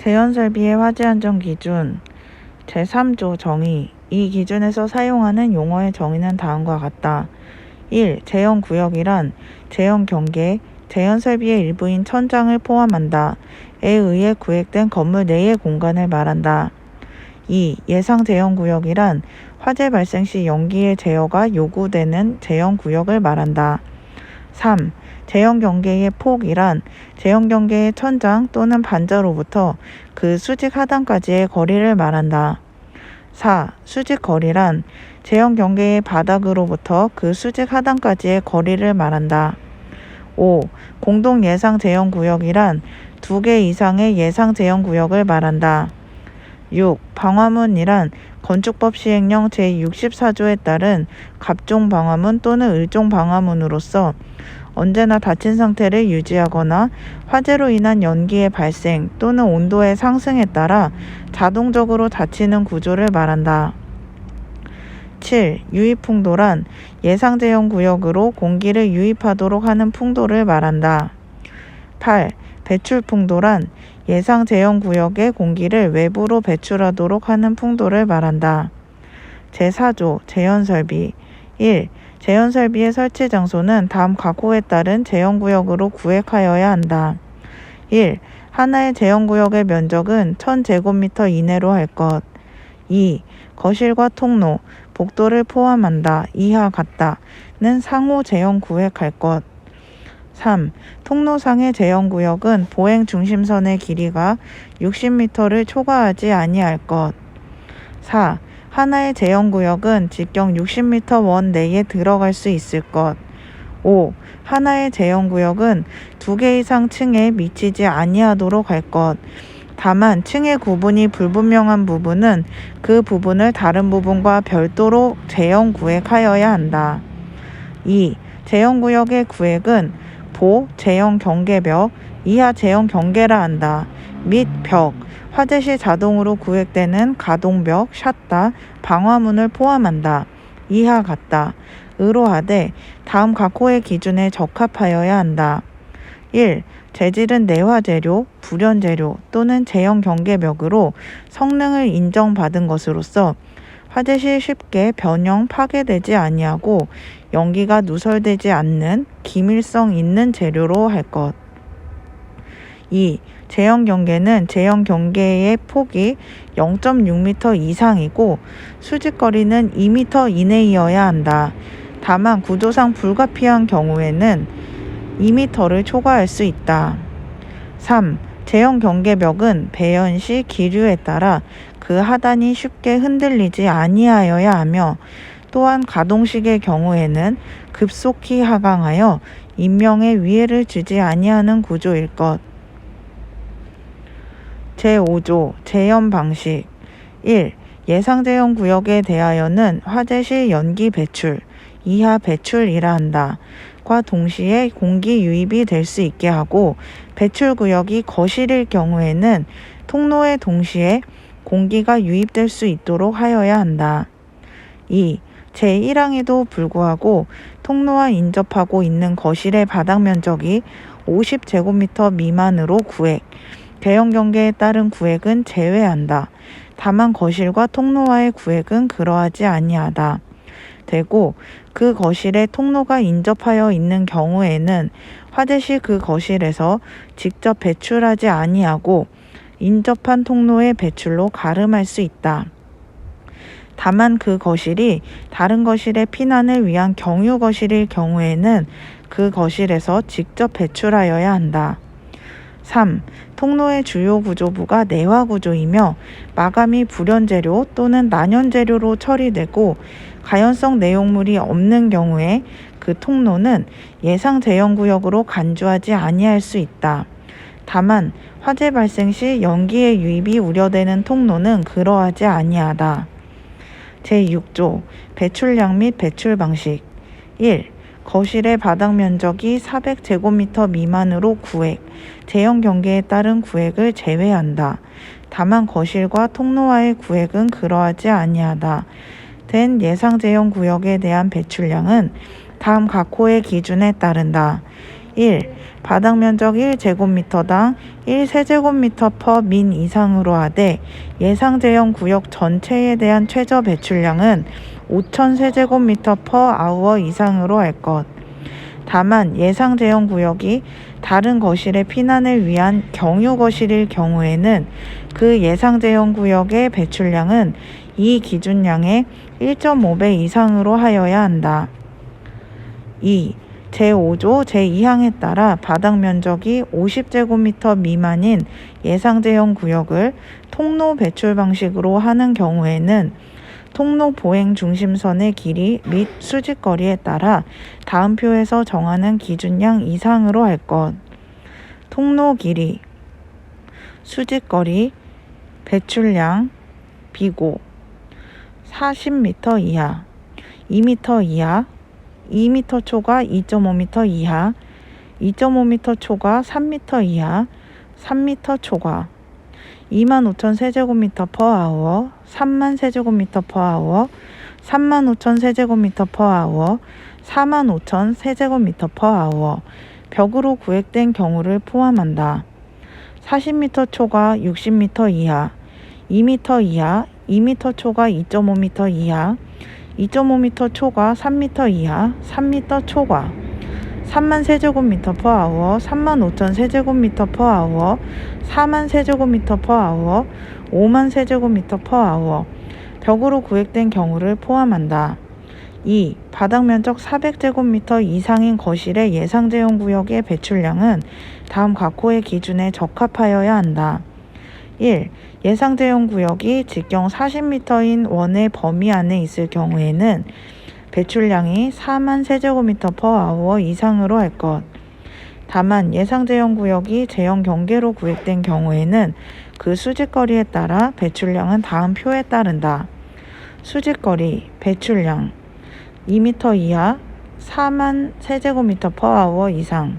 재현설비의 화재 안전 기준 제3조 정의. 이 기준에서 사용하는 용어의 정의는 다음과 같다. 1. 재현구역이란 재현경계, 재현설비의 일부인 천장을 포함한다. 에 의해 구획된 건물 내의 공간을 말한다. 2. 예상재현구역이란 화재 발생 시 연기의 제어가 요구되는 재현구역을 말한다. 3. 재현경계의 폭이란 재현경계의 천장 또는 반자로부터 그 수직 하단까지의 거리를 말한다. 4. 수직거리란 재현경계의 바닥으로부터 그 수직 하단까지의 거리를 말한다. 5. 공동예상재현구역이란 2개 이상의 예상재현구역을 말한다. 6. 방화문이란 건축법 시행령 제64조에 따른 갑종 방화문 또는 을종 방화문으로서 언제나 닫힌 상태를 유지하거나 화재로 인한 연기의 발생 또는 온도의 상승에 따라 자동적으로 닫히는 구조를 말한다. 7. 유입풍도란 예상재현구역으로 공기를 유입하도록 하는 풍도를 말한다. 8. 배출풍도란 예상재현구역의 공기를 외부로 배출하도록 하는 풍도를 말한다. 제4조 재현설비 1. 재현설비의 설치 장소는 다음 각호에 따른 재현구역으로 구획하여야 한다. 1. 하나의 재현구역의 면적은 1000제곱미터 이내로 할 것. 2. 거실과 통로, 복도를 포함한다. 이하 같다는 상호 재현구획할 것. 3. 통로상의 재현구역은 보행 중심선의 길이가 60m를 초과하지 아니할 것. 4. 하나의 재현구역은 직경 60m 원 내에 들어갈 수 있을 것. 5. 하나의 재현구역은 2개 이상 층에 미치지 아니하도록 할 것. 다만 층의 구분이 불분명한 부분은 그 부분을 다른 부분과 별도로 재현구획하여야 한다. 2. 재현구역의 구획은 보, 재현경계벽, 이하 재현경계라 한다. 및 벽, 화재 시 자동으로 구획되는 가동벽, 샷다, 방화문을 포함한다. 이하 같다. 으로 하되 다음 각호의 기준에 적합하여야 한다. 1. 재질은 내화재료, 불연재료 또는 재현경계벽으로 성능을 인정받은 것으로서 화재 시 쉽게 변형, 파괴되지 아니하고 연기가 누설되지 않는 기밀성 있는 재료로 할 것. 2. 재현경계는 재현경계의 폭이 0.6m 이상이고 수직거리는 2m 이내이어야 한다. 다만 구조상 불가피한 경우에는 2m를 초과할 수 있다. 3. 재현경계벽은 배연 시 기류에 따라 그 하단이 쉽게 흔들리지 아니하여야 하며 또한 가동식의 경우에는 급속히 하강하여 인명에 위해를 주지 아니하는 구조일 것. 제5조 재현 방식 1. 예상재현구역에 대하여는 화재 시 연기 배출, 이하 배출이라 한다. 과 동시에 공기 유입이 될 수 있게 하고 배출구역이 거실일 경우에는 통로에 동시에 공기가 유입될 수 있도록 하여야 한다. 2. 제1항에도 불구하고 통로와 인접하고 있는 거실의 바닥 면적이 50제곱미터 미만으로 구획, 재현경계에 따른 구획은 제외한다. 다만 거실과 통로와의 구획은 그러하지 아니하다. 되고 그 거실에 통로가 인접하여 있는 경우에는 화재 시 그 거실에서 직접 배출하지 아니하고 인접한 통로의 배출로 가름할 수 있다. 다만 그 거실이 다른 거실의 피난을 위한 경유 거실일 경우에는 그 거실에서 직접 배출하여야 한다. 3. 통로의 주요 구조부가 내화 구조이며 마감이 불연재료 또는 난연재료로 처리되고 가연성 내용물이 없는 경우에 그 통로는 예상재현구역으로 간주하지 아니할 수 있다. 다만 화재 발생 시 연기의 유입이 우려되는 통로는 그러하지 아니하다. 제6조 배출량 및 배출 방식 1. 거실의 바닥 면적이 400제곱미터 미만으로 구획, 재현경계에 따른 구획을 제외한다. 다만 거실과 통로와의 구획은 그러하지 아니하다. 된 예상재현구역에 대한 배출량은 다음 각호의 기준에 따른다. 1. 바닥 면적 1제곱미터당 1세제곱미터 퍼 민 이상으로 하되 예상 제형 구역 전체에 대한 최저 배출량은 5,000세제곱미터 퍼 아우어 이상으로 할 것. 다만 예상 제형 구역이 다른 거실의 피난을 위한 경유 거실일 경우에는 그 예상 제형 구역의 배출량은 이 기준량의 1.5배 이상으로 하여야 한다. 2. 제5조 제2항에 따라 바닥 면적이 50제곱미터 미만인 예상 제형 구역을 통로 배출 방식으로 하는 경우에는 통로 보행 중심선의 길이 및 수직거리에 따라 다음 표에서 정하는 기준량 이상으로 할 것. 통로 길이, 수직거리, 배출량, 비고 40m 이하, 2m 이하, 2m 초과 2.5m 이하, 2.5m 초과 3m 이하, 3m 초과 25,000 세제곱미터 퍼 아워, 3만 세제곱미터 퍼 아워, 35,000 세제곱미터 퍼 아워, 45,000 세제곱미터 퍼 아워, 벽으로 구획된 경우를 포함한다. 40m 초과 60m 이하, 2m 이하, 2m 초과 2.5m 이하, 2.5m 초과 3m 이하, 3m 초과 3만 세제곱미터 퍼 아워, 35,000 세제곱미터 퍼 아워, 4만 세제곱미터 퍼 아워, 5만 세제곱미터 퍼 아워, 벽으로 구획된 경우를 포함한다. 2. 바닥 면적 400제곱미터 이상인 거실의 예상 제형 구역의 배출량은 다음 각호의 기준에 적합하여야 한다. 1. 예상 제형 구역이 직경 40m인 원의 범위 안에 있을 경우에는 배출량이 4만 세제곱미터 퍼 아워 이상으로 할 것. 다만 예상 제형 구역이 제형 경계로 구획된 경우에는 그 수직거리에 따라 배출량은 다음 표에 따른다. 수직거리, 배출량 2m 이하 4만 세제곱미터 퍼 아워 이상,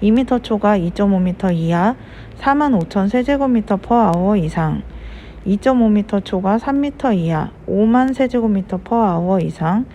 2m 초과 2.5m 이하 4만 5천 세제곱미터 퍼 아워 이상, 2.5m 초과 3m 이하 5만 세제곱미터 퍼 아워 이상,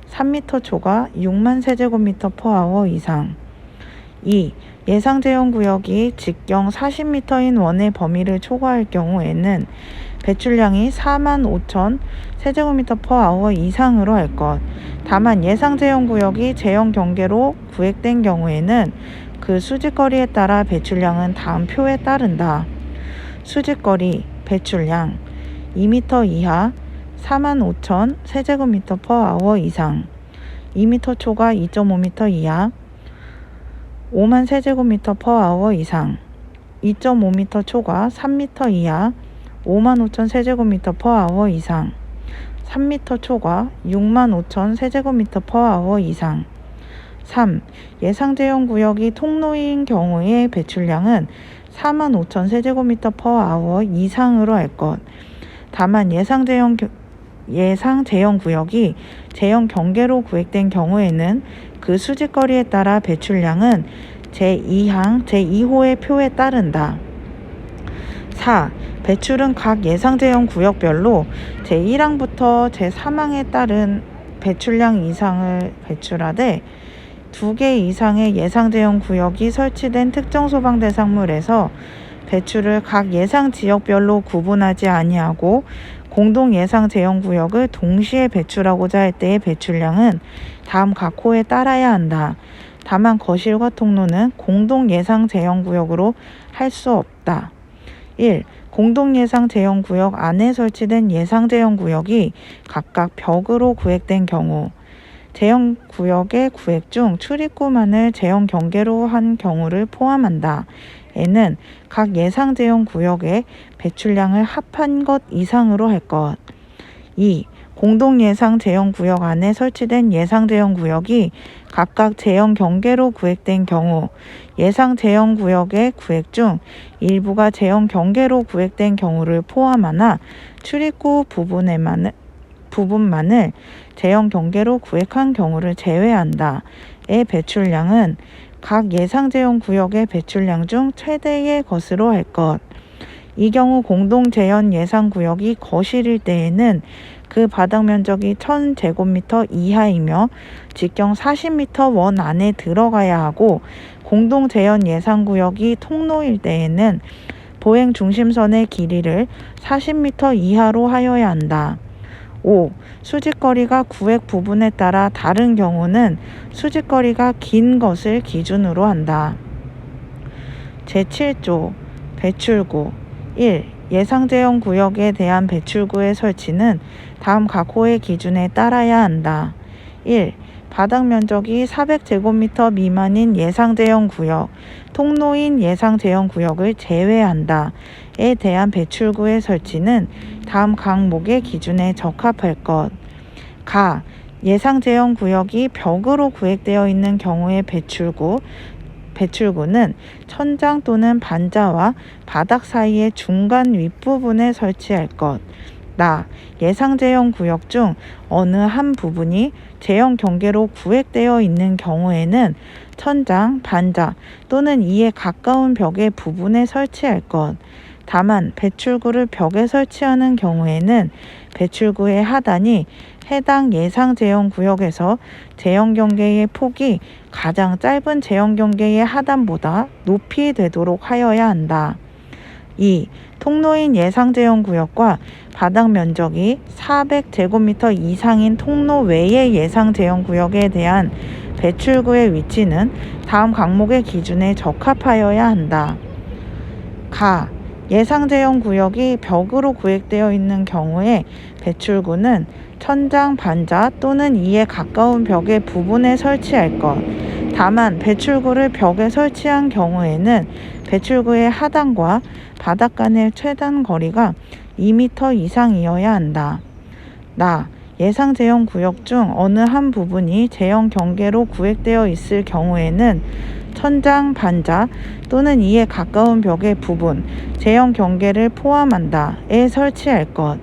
3m 초과 6만 세제곱미터 퍼 아워 이상. 2. 예상 제형 구역이 직경 40m인 원의 범위를 초과할 경우에는 배출량이 4만 5천 세제곱미터 퍼 아워 이상으로 할 것. 다만 예상 제형 구역이 제형 경계로 구획된 경우에는 그 수직거리에 따라 배출량은 다음 표에 따른다. 수직거리, 배출량 2m 이하 4만 5천 세제곱미터 퍼 아워 이상, 2m 초과 2.5m 이하 5만 세제곱미터 퍼 아워 이상, 2.5m 초과 3m 이하 5만 5천 세제곱미터 퍼 아워 이상, 3m 초과 6만 5천 세제곱미터 퍼 아워 이상. 3. 예상 제형 구역이 통로인 경우의 배출량은 4만 5천 세제곱미터 퍼 아워 이상으로 할 것. 다만 예상 제형 구역이 제형 경계로 구획된 경우에는 그 수직거리에 따라 배출량은 제2항 제2호의 표에 따른다. 4. 배출은 각 예상 제형 구역별로 제1항부터 제3항에 따른 배출량 이상을 배출하되 2개 이상의 예상 제형 구역이 설치된 특정 소방 대상물에서 배출을 각 예상 지역별로 구분하지 아니하고 공동 예상 제형 구역을 동시에 배출하고자 할 때의 배출량은 다음 각호에 따라야 한다. 다만 거실과 통로는 공동 예상 제형 구역으로 할 수 없다. 1. 공동 예상 제형 구역 안에 설치된 예상 제형 구역이 각각 벽으로 구획된 경우, 제형 구역의 구획 중 출입구만을 제형 경계로 한 경우를 포함한다. 에는 각 예상 제형 구역의 배출량을 합한 것 이상으로 할 것. 2. 공동 예상 제형 구역 안에 설치된 예상 제형 구역이 각각 제형 경계로 구획된 경우, 예상 제형 구역의 구획 중 일부가 제형 경계로 구획된 경우를 포함하나 출입구 부분만을 제형 경계로 구획한 경우를 제외한다. 의 배출량은 각 예상 제형 구역의 배출량 중 최대의 것으로 할 것. 이 경우 공동제한 예상구역이 거실일 때에는 그 바닥 면적이 1000제곱미터 이하이며 직경 40m 원 안에 들어가야 하고, 공동제한 예상구역이 통로일 때에는 보행 중심선의 길이를 40m 이하로 하여야 한다. 5. 수직거리가 구획 부분에 따라 다른 경우는 수직거리가 긴 것을 기준으로 한다. 제7조 배출구 1. 예상제한 구역에 대한 배출구의 설치는 다음 각호의 기준에 따라야 한다. 1. 바닥 면적이 400제곱미터 미만인 예상제한 구역, 통로인 예상제한 구역을 제외한다. 에 대한 배출구의 설치는 다음 항목의 기준에 적합할 것. 가. 예상제한 구역이 벽으로 구획되어 있는 경우의 배출구는 천장 또는 반자와 바닥 사이의 중간 윗부분에 설치할 것. 나. 예상제한 구역 중 어느 한 부분이 제한 경계로 구획되어 있는 경우에는 천장, 반자 또는 이에 가까운 벽의 부분에 설치할 것. 다만 배출구를 벽에 설치하는 경우에는 배출구의 하단이 해당 예상 제한 구역에서 제한 경계의 폭이 가장 짧은 제한 경계의 하단보다 높이 되도록 하여야 한다. 2. 통로인 예상 제한 구역과 바닥 면적이 400제곱미터 이상인 통로 외의 예상 제한 구역에 대한 배출구의 위치는 다음 항목의 기준에 적합하여야 한다. 가. 예상 제한 구역이 벽으로 구획되어 있는 경우에 배출구는 천장, 반자 또는 이에 가까운 벽의 부분에 설치할 것. 다만 배출구를 벽에 설치한 경우에는 배출구의 하단과 바닥 간의 최단 거리가 2m 이상이어야 한다. 나. 예상 제한 구역 중 어느 한 부분이 제한 경계로 구획되어 있을 경우에는 천장, 반자 또는 이에 가까운 벽의 부분, 제한 경계를 포함한다.에 설치할 것.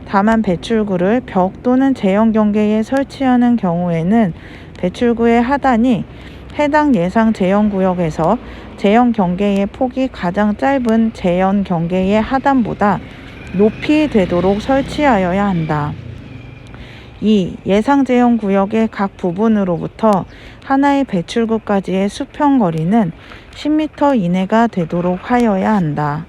다만 배출구를 벽 또는 제한 경계에 설치하는 경우에는 배출구의 하단이 해당 예상 제한 구역에서 제한 경계의 폭이 가장 짧은 제한 경계의 하단보다 높이 되도록 설치하여야 한다. 2. 예상 제한 구역의 각 부분으로부터 하나의 배출구까지의 수평 거리는 10m 이내가 되도록 하여야 한다.